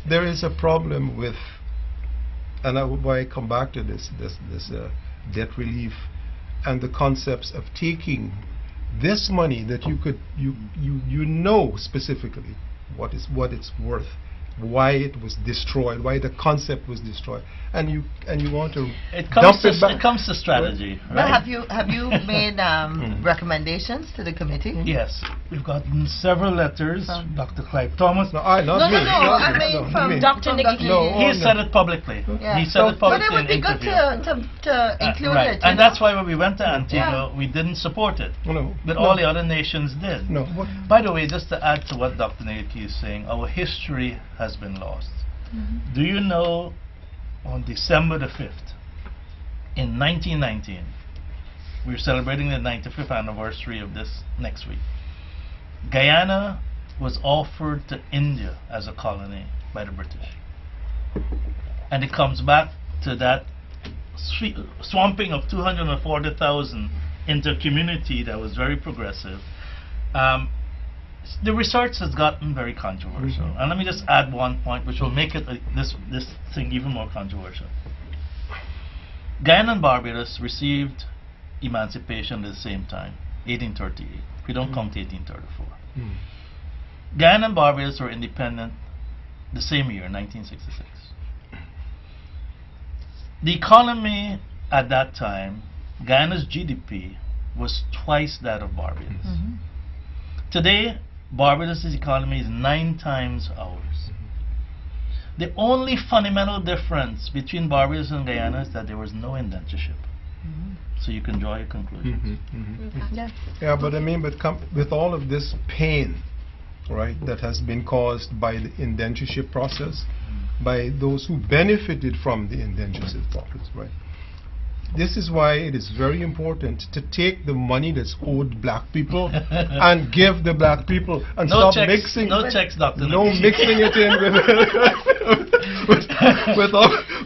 There is a problem with, and why I come back to this debt relief and the concepts of taking this money that you know specifically what it's worth, why it was destroyed, why the concept was destroyed, and you want to It dump comes to it back. it comes to strategy, But right? have you made recommendations to the committee? Yes, we've gotten several letters. From- Dr. Clive Thomas. No, not No, me. no, no, I me, mean no, from me. Dr. from Ng-A-Qui. No, He oh, said no. it publicly. Yeah. He said it But publicly it would in be good interview. to include Right. it. And that's why when we went to Antigua, Yeah. we didn't support it. No, But no, all the other nations did. no. What? By the way, just to add to what Dr. Ng-A-Qui is saying, our history has been lost. Do you know on December the 5th, in 1919, we're celebrating the 95th anniversary of this next week, Guyana was offered to India as a colony by the British. And it comes back to that swamping of 240,000 into a community that was very progressive. The research has gotten very controversial. And let me just add one point which will make it this thing even more controversial. Guyana and Barbados received emancipation at the same time, 1838. We don't count 1834. Guyana and Barbados were independent the same year, 1966. The economy at that time, Guyana's GDP was twice that of Barbados. Today, Barbados' economy is 9 times ours. The only fundamental difference between Barbados and Guyana is that there was no indentureship. So you can draw your conclusions. Yeah. Yeah, but I mean, with all of this pain, right, that has been caused by the indentureship process, by those who benefited from the indentureship process, right? This is why it is very important to take the money that's owed black people and give the black people and No stop checks, mixing. no checks, Dr. No Ng-A-Qui. mixing it in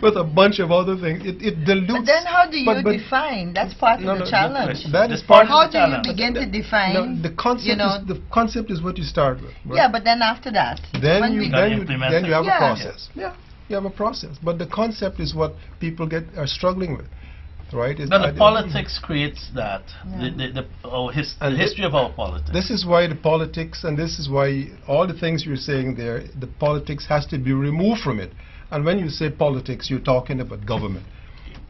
with a bunch of other things. It dilutes. But then how do you but- define? That's part No, of no, the challenge. That This is part How of do the you challenge. begin to define? No, the concept you know, is the concept is what you start with. Right? yeah, but then after that, Then when you we- Gotta then you, implement then you it. have Yeah. a process. Yeah, you have a process. But the concept is what people are struggling with, right? It's Now the not- politics creates that. Yeah. The history of our politics. This is why the politics, and this is why all the things you're saying there, the politics has to be removed from it. And when you say politics, you're talking about government.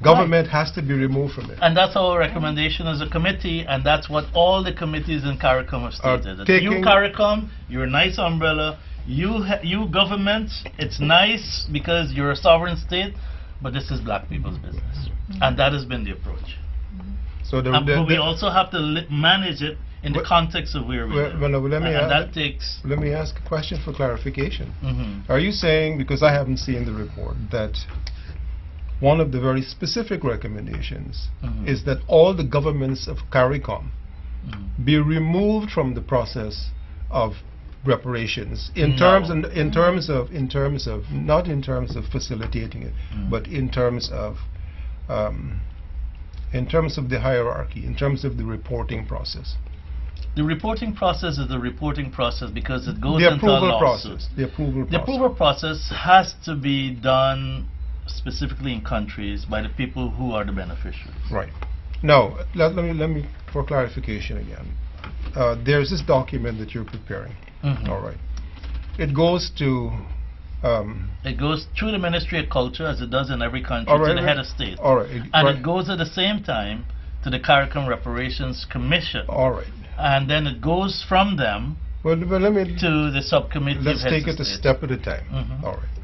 Government has to be removed from it. And that's our recommendation as a committee, and that's what all the committees in CARICOM have stated. That you taking- CARICOM, you're a nice umbrella. You government, it's nice because you're a sovereign state, but this is black people's business. And that has been the approach. So the, But we also have to manage it in the Well- context of where we live. well, let me And that add- takes... let me ask a question for clarification. Mhm. Are you saying, because I haven't seen the report, that one of the very specific recommendations Mhm. is that all the governments of CARICOM Mhm. be removed from the process of reparations in No. terms of not in terms of facilitating it, Mm. but in terms of the hierarchy, in terms of the reporting process, The reporting process is the reporting process because it goes the into a approval lawsuit. process, the approval The process. approval process has to be done specifically in countries by the people who are the beneficiaries. Right. Now, let me for clarification again. There's this document that you're preparing. Mhm. All right. It goes to. It goes through the Ministry of Culture, as it does in every country, All to right, the right. head of state. All right. And right. it goes at the same time to the CARICOM Reparations Commission. All right. And then it goes from them Well, let me. to the subcommittee Let's of heads take of it a state. step at a time. Mhm. All right.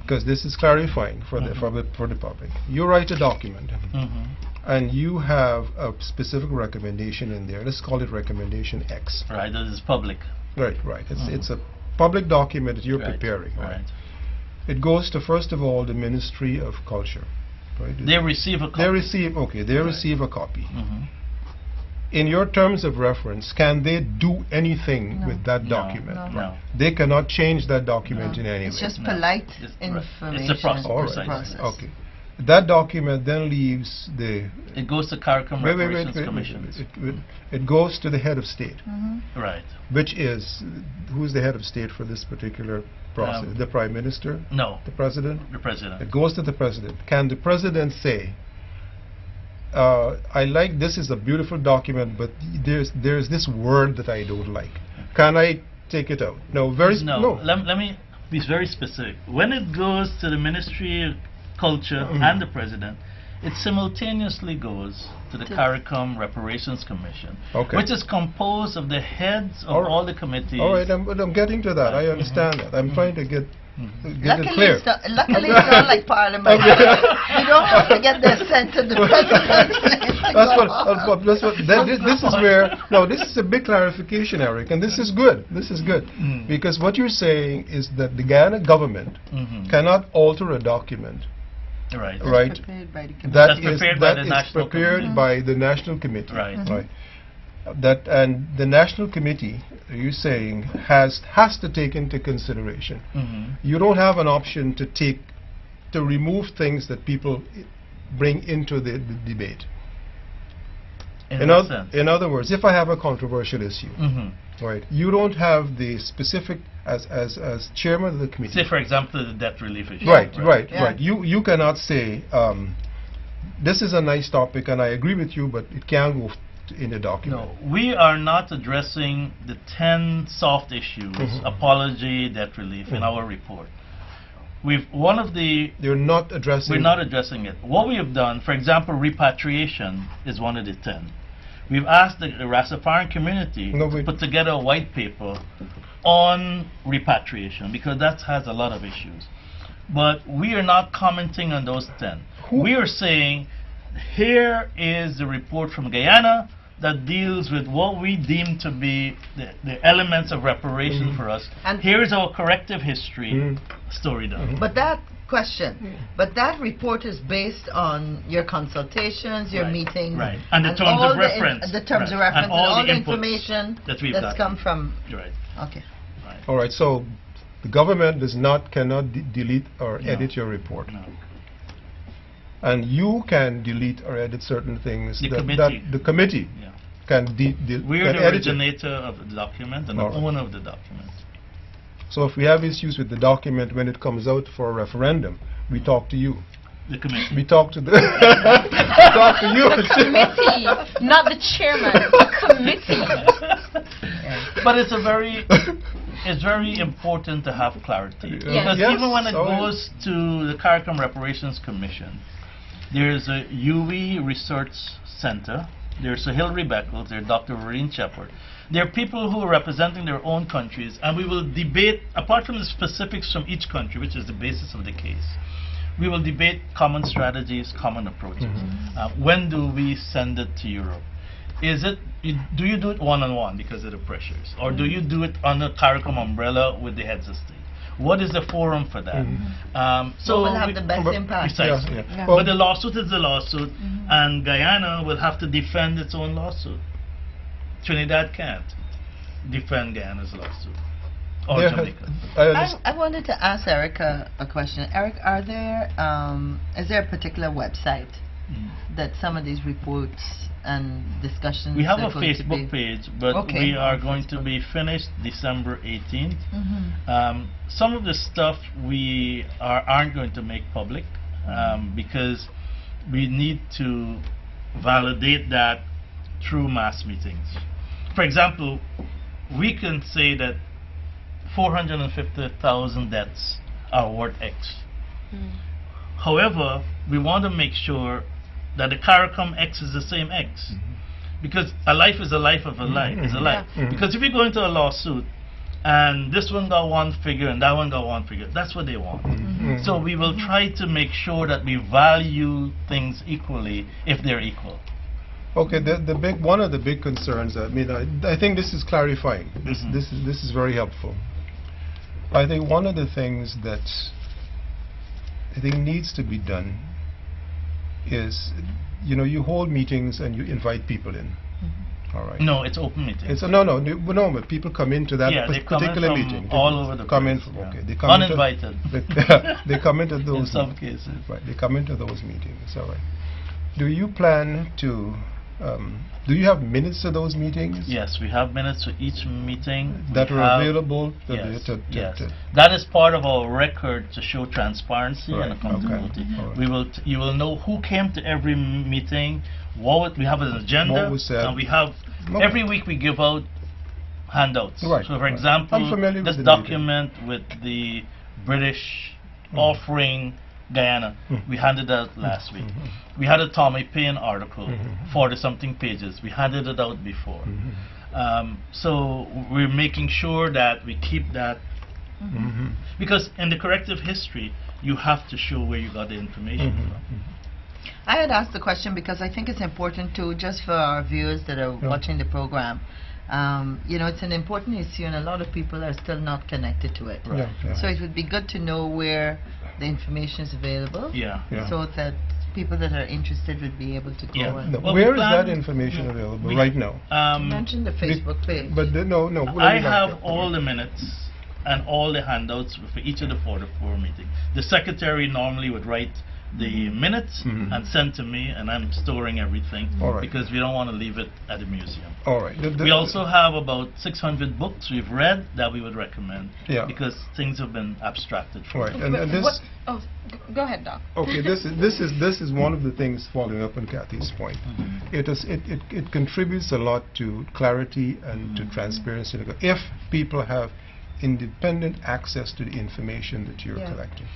Because this is clarifying for the for the public. You write a document, Mhm. and you have a specific recommendation in there. Let's call it recommendation X. Right, that is public. Right. Right. Mhm. It's a public document that you're Right, preparing. Right. It goes to, first of all, the Ministry of Culture. Right? They receive a copy. They receive, okay, they Right. receive a copy. Mhm. In your terms of reference, can they do anything No. with that No, document? no. They cannot change that document No, in any it's way. just No. polite It's- right. information. It's a process. All It's a right. process. Okay. That document then leaves the... It goes to CARICOM Reparations Commission. It goes to the head of state, Mhm. Right. which is... Who's the head of state for this particular process? The Prime Minister? No, The President? the president. It goes to the President. Can the President say, I like, this is a beautiful document, but there's this word that I don't like. Can I take it out? No, No, let me be very specific. When it goes to the Ministry of Culture and the President, it simultaneously goes to the CARICOM Reparations Commission, which is composed of the heads of all the committees. All right, I'm getting to that. I understand that. I'm trying to get it clear. Luckily, it's not like Parliament. We don't have to get the assent of the President. This is where, no, this is a big clarification, Eric, and this is good. This is good. Because what you're saying is that the Guyana government cannot alter a document. Right. Right. That is prepared by the National Committee. Right. That, and the National Committee, you're saying, has to take into consideration. You don't have an option to remove things that people bring into the debate. In other words, if I have a controversial issue, right, you don't have the specific, as chairman of the committee. Say, for example, the debt relief issue. Right. You cannot say, this is a nice topic and I agree with you, but it can't go in the document. No, we are not addressing the 10 soft issues, apology, debt relief, in our report. You're not addressing. We're not addressing it. What we have done, for example, repatriation is one of the 10. We've asked the Rastafarian community to put together a white paper on repatriation, because that has a lot of issues. But we are not commenting on those 10. We are saying, here is the report from Guyana that deals with what we deem to be the elements of reparation for us. And here is our corrective history story done. But that but that report is based on your consultations, your meetings, and the terms of reference, the terms of reference, and all the information that's come from. Okay. All right. So the government cannot delete or edit your report. No. And you can delete or edit certain things that the committee can We're the originator of the document and the owner of the document. So if we have issues with the document when it comes out for a referendum, we talk to you. The committee. We talk to talk to you. The committee, not the chairman. The committee. But it's very important to have clarity. Because even when it goes to the CARICOM Reparations Commission, there's a UE Research Center, there's a Hilary Beckles, there's Dr. Vereen Shepard. There are people who are representing their own countries, and we will debate, apart from the specifics from each country, which is the basis of the case, we will debate common strategies, common approaches. When do we send it to Europe? Do you do it one-on-one because of the pressures? Or do you do it under CARICOM umbrella with the heads of state? What is the forum for that? So we'll have the best impact. Precisely. But the lawsuit is the lawsuit, and Guyana will have to defend its own lawsuit. Trinidad can't defend Guyana's lawsuit. Or Jamaica. I wanted to ask Eric a question. Eric, is there a particular website that some of these reports and discussions... We have a Facebook page, but we are going to be finished December 18th. Some of the stuff we aren't going to make public because we need to validate that through mass meetings. For example, we can say that 450,000 deaths are worth X. However, we want to make sure that the CARICOM X is the same X. Because a life is a life of a life, is a life. Because if you go into a lawsuit and this one got one figure and that one got one figure, that's what they want. So we will try to make sure that we value things equally if they're equal. Okay, one of the big concerns, I think this is clarifying. This is very helpful. I think one of the things that I think needs to be done is, you hold meetings and you invite people in. All right. No, it's open meeting. No, but people come into that particular meeting. All over the place. They come uninvited. They come into those. In some cases. Right. They come into those meetings. All right. Do you plan to? Do you have minutes of those meetings? Yes, we have minutes for each meeting. That are available? Yes. That is part of our record to show transparency and accountability. You will know who came to every meeting, we have an agenda, and we have, every week we give out handouts. So for example, this document with the British offering Guyana. We handed out last week. We had a Tommy Payne article, 40-something pages. We handed it out before. So we're making sure that we keep that, because in the corrective history, you have to show where you got the information from. I had asked the question because I think it's important too, just for our viewers that are watching the program. You know, it's an important issue and a lot of people are still not connected to it. So it would be good to know where the information is available, so that people that are interested would be able to go and... Well, where is that information available right now? You mentioned the Facebook page. But no. I have all the minutes and all the handouts for each of the 44 meetings. The secretary normally would write the minutes and send to me, and I'm storing everything because we don't want to leave it at the museum. We also have about 600 books we've read that we would recommend because things have been abstracted from and this go ahead, Doc. Okay, this is one of the things, following up on Cathy's point. It contributes a lot to clarity and to transparency if people have independent access to the information that you're collecting.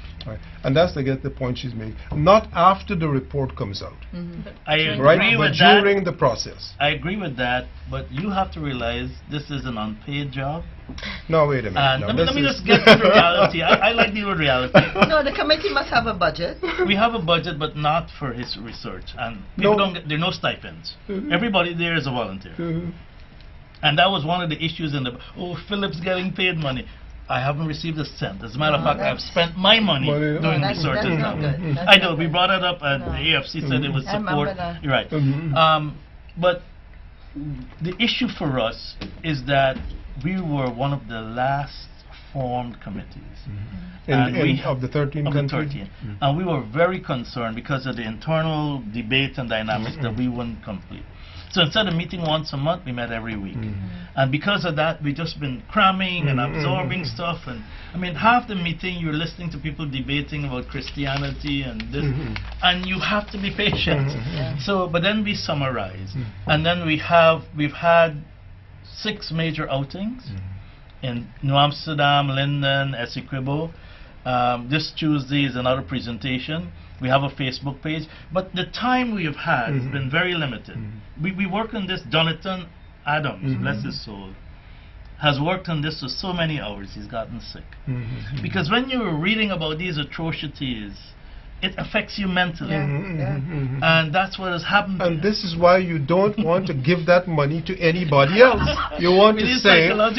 And that's to get the point she's making. Not after the report comes out. I agree with that. During the process. I agree with that, but you have to realize this is an unpaid job. No, wait a minute. Let me just get to the reality. I like dealing with reality. No, the committee must have a budget. We have a budget, but not for his research. And people don't get, there are no stipends. Everybody there is a volunteer. And that was one of the issues in the, Phillips getting paid money. I haven't received a cent. As a matter of fact, I've spent my money doing research. I know, we brought it up and the AFC said it was support. You're right. But the issue for us is that we were one of the last formed committees. Of the 13 countries? And we were very concerned because of the internal debate and dynamics that we wouldn't complete. So instead of meeting once a month, we met every week. And because of that, we've just been cramming and absorbing stuff. And I mean, half the meeting, you're listening to people debating about Christianity and this, and you have to be patient. So, but then we summarize. And then we've had 6 major outings in New Amsterdam, Linden, Essequibo. This Tuesday is another presentation. We have a Facebook page, but the time we have had has been very limited. We work on this. Jonathan Adams, bless his soul, has worked on this for so many hours. He's gotten sick. Because when you're reading about these atrocities, it affects you mentally. And that's what has happened. And this is why you don't want to give that money to anybody else. You want to say, I have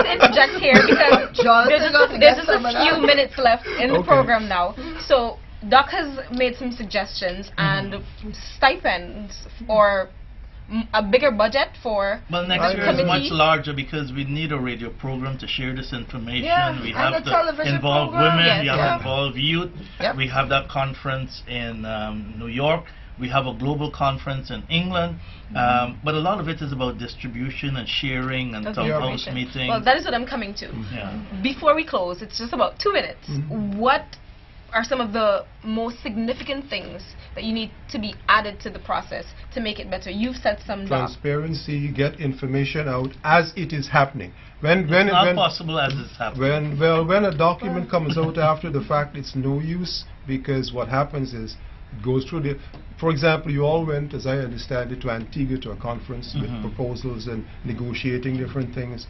to interject here because there's just a few minutes left in the program now. So Doc has made some suggestions and stipends or a bigger budget for next year is much larger because we need a radio program to share this information. We have to involve women, we have to involve youth. We have that conference in New York. We have a global conference in England. But a lot of it is about distribution and sharing and town house meetings. Well, that is what I'm coming to. Before we close, it's just about 2 minutes. What are some of the most significant things that you need to be added to the process to make it better? You've said some. Transparency, get information out as it is happening. It's not possible as it's happening. When a document comes out after the fact, it's no use, because what happens is it goes through the... For example, you all went, as I understand it, to Antigua to a conference with proposals and negotiating different things.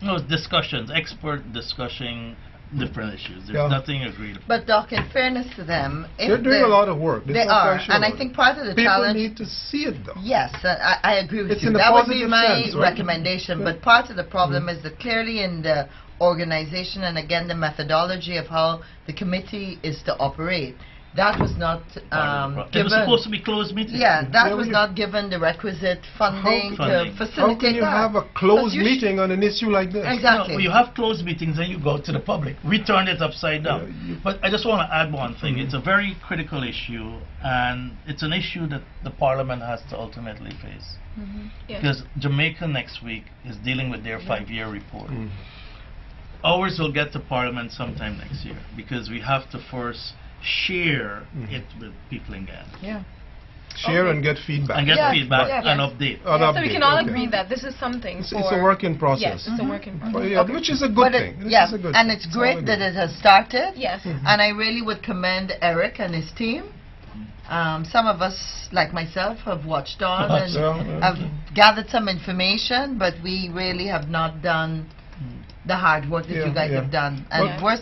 No, discussions, expert discussing different issues. There's nothing agreed upon. But Doc, in fairness to them, they're doing a lot of work. They are, and I think part of the challenge... People need to see it, though. Yes, I agree with you. That would be my recommendation. But part of the problem is that clearly in the organization and again the methodology of how the committee is to operate, that was not given. It was supposed to be closed meeting. Yeah, that was not given the requisite funding to facilitate How can you have a closed meeting on an issue like this? Exactly. No, you have closed meetings and you go to the public. We turned it upside down. But I just want to add one thing. It's a very critical issue, and it's an issue that the Parliament has to ultimately face. Because Jamaica next week is dealing with their 5-year report. Ours will get to Parliament sometime next year, because we have to first share it with people in Ghana. share and get feedback. And get Yes, feedback yes. and update. An So update, we can all okay. agree that this is something It's for... a work in process. Yes, it's a work in process. Well, yeah, which is a good thing. This Yeah, is a good and thing. it's all great good. that it has started. Yes. And I really would commend Eric and his team. Some of us, like myself, have watched on and Yeah. have gathered some information, but we really have not done the hard work that Yeah, you guys yeah. have done. And But- worse,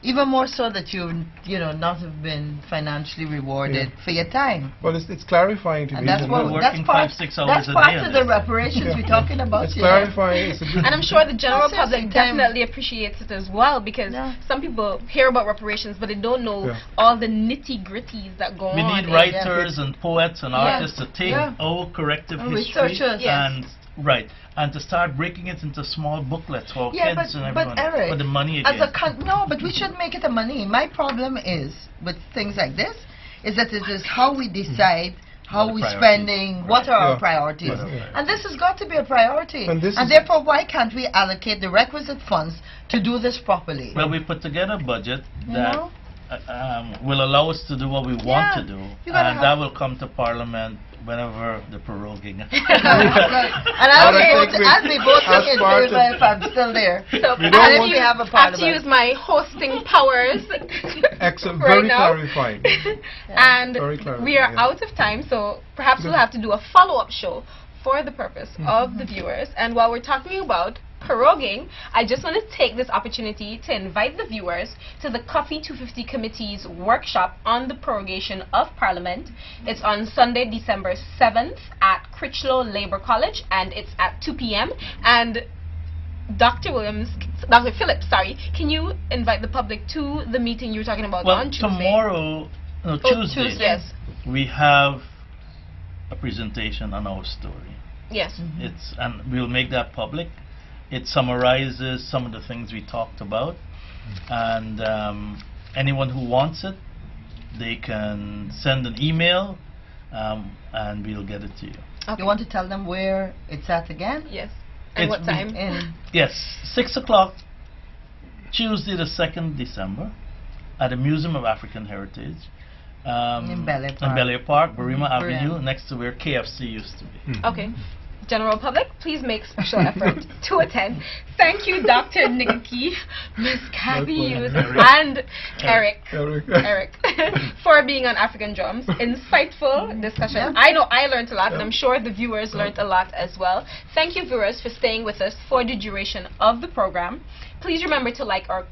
even more so that you know, not have been financially rewarded for your time. Well, it's clarifying to And me. that's that what We're that's working part 5-6 hours that's a part day of on the this. reparations we're talking about. It's you know. clarifying. It's a good. And I'm sure the general That's public it, time. definitely appreciates it as well, because Yeah. some people hear about reparations but they don't know Yeah. all the nitty-gritties that go We on. need in- writers and poets and Yeah. artists to take Yeah. our corrective And history researchers. Yes. and and to start breaking it into small booklets for Yeah, kids and but everyone. Eric, for the money as again. a no, but we should make it a money. My problem is with things like this is that it is how we decide how What the we priorities. spending, what are our Yeah. priorities, Yeah. and this has got to be a priority. And this is- therefore, why can't we allocate the requisite funds to do this properly? Well, we put together a budget You that know? will allow us to do what we want Yeah. to do, You gotta and have- that will come to Parliament whenever the proroguing. And But I think I'll be voting as in part favor of- if I'm still there. So We I don't have want to to have a use- I have to parliament. use my hosting powers Excellent. right Very now. clarifying. And Very clarifying, we are yeah. out of time, so perhaps we'll have to do a follow-up show for the purpose of the viewers. And while we're talking about proroguing, I just want to take this opportunity to invite the viewers to the Cuffy 250 Committee's workshop on the prorogation of Parliament. It's on Sunday, December 7th at Critchlow Labour College, and it's at 2 p.m. And Dr. Phillips, sorry, can you invite the public to the meeting you were talking about Well, on Tuesday? tomorrow, no, Oh, Tuesday, Yes. we have a presentation on our story. Yes. And we'll make that public. It summarizes some of the things we talked about, and anyone who wants it, they can send an email, and we'll get it to you. Okay. You want to tell them where it's at again? Yes. And what time? Yes, 6 o'clock, Tuesday the 2nd December, at the Museum of African Heritage. In Bel Air Park. In Bel Air Park, Barima Brilliant. Avenue, next to where KFC used to be. Okay. General public, please make special effort to attend. Thank you, Dr. Ng-A-Qui, Ms. Cathy Hughes, and Eric, for being on African Drums. Insightful discussion. Yeah. I know I learned a lot, and I'm sure the viewers learned a lot as well. Thank you, viewers, for staying with us for the duration of the program. Please remember to like our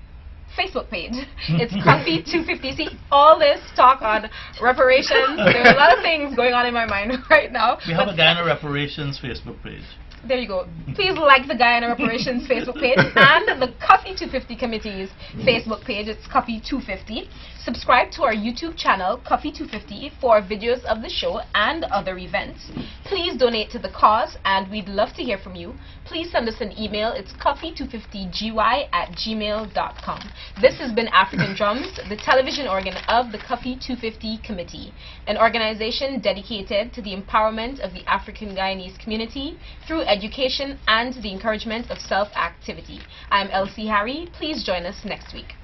Facebook page. It's Cuffy 250. See, all this talk on reparations. There's a lot of things going on in my mind right now. We have a Guyana Reparations Facebook page. There you go. Please like the Guyana Reparations Facebook page and the Cuffy 250 Committee's Facebook page. It's Cuffy 250. Subscribe to our YouTube channel, Cuffy 250, for videos of the show and other events. Please donate to the cause, and we'd love to hear from you. Please send us an email. It's cuffy250gy@gmail.com. This has been African Drums, the television organ of the Cuffy 250 Committee, an organization dedicated to the empowerment of the African Guyanese community through education and the encouragement of self-activity. I'm Elsie. Please join us next week.